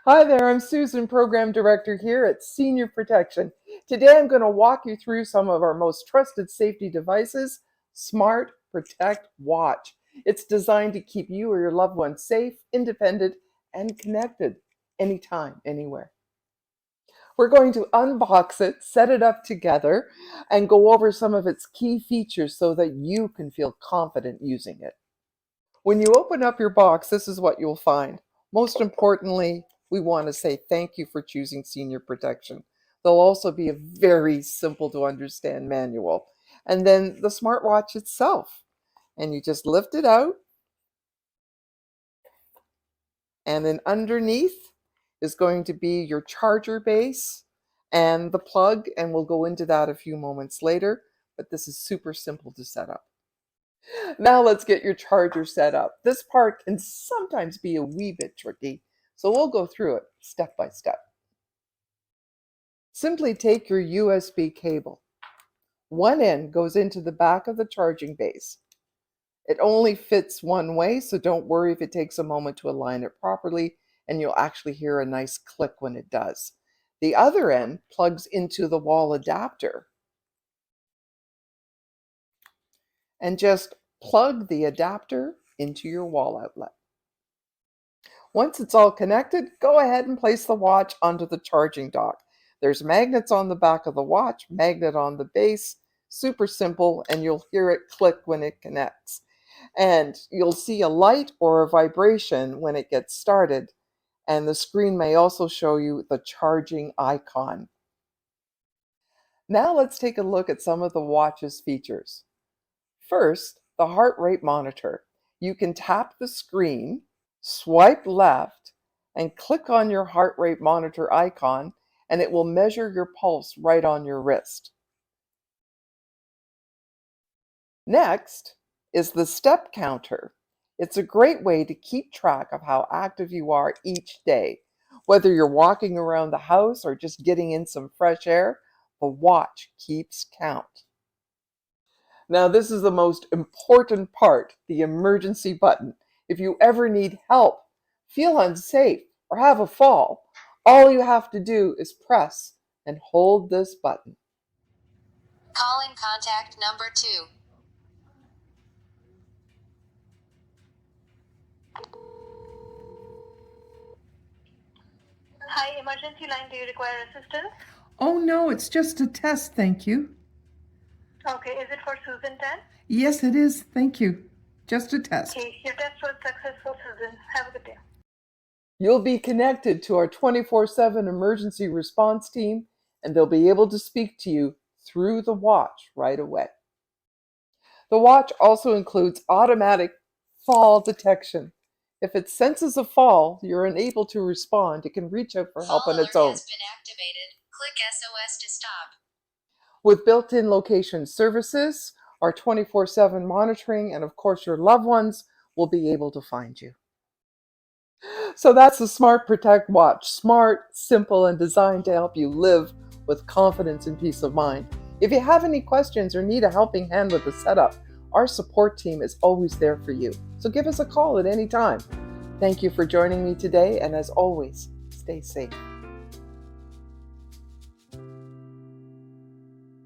Hi there, I'm Susan, Program Director here at Senior Protection. Today I'm going to walk you through some of our most trusted safety devices, Smart Protect Watch. It's designed to keep you or your loved ones safe, independent, and connected anytime, anywhere. We're going to unbox it, set it up together, and go over some of its key features so that you can feel confident using it. When you open up your box, this is what you'll find. Most importantly, we want to say thank you for choosing Senior Protection. There'll also be a very simple to understand manual. And then the smartwatch itself. And you just lift it out. And then underneath is going to be your charger base and the plug. And we'll go into that a few moments later. But this is super simple to set up. Now let's get your charger set up. This part can sometimes be a wee bit tricky, so we'll go through it step by step. Simply take your USB cable. One end goes into the back of the charging base. It only fits one way, so don't worry if it takes a moment to align it properly, and you'll actually hear a nice click when it does. The other end plugs into the wall adapter. And just plug the adapter into your wall outlet. Once it's all connected, go ahead and place the watch onto the charging dock. There's magnets on the back of the watch, magnet on the base, super simple, and you'll hear it click when it connects. And you'll see a light or a vibration when it gets started, and the screen may also show you the charging icon. Now let's take a look at some of the watch's features. First, the heart rate monitor. You can tap the screen, swipe left, and click on your heart rate monitor icon, and it will measure your pulse right on your wrist. Next is the step counter. It's a great way to keep track of how active you are each day. Whether you're walking around the house or just getting in some fresh air, the watch keeps count. Now, this is the most important part, the emergency button. If you ever need help, feel unsafe, or have a fall, all you have to do is press and hold this button. Calling contact number 2. Hi, emergency line. Do you require assistance? Oh no, it's just a test, thank you. Okay, is it for Susan 10? Yes, it is, thank you. Just a test. Okay, your test was successful, Susan. Have a good day. You'll be connected to our 24/7 emergency response team, and they'll be able to speak to you through the watch right away. The watch also includes automatic fall detection. If it senses a fall, you're unable to respond, it can reach out for help on its own. Has been activated. Click SOS to stop. With built-in location services, our 24/7 monitoring, and of course your loved ones will be able to find you. So that's the Smart Protect Watch. Smart, simple, and designed to help you live with confidence and peace of mind. If you have any questions or need a helping hand with the setup, our support team is always there for you. So give us a call at any time. Thank you for joining me today, and as always, stay safe.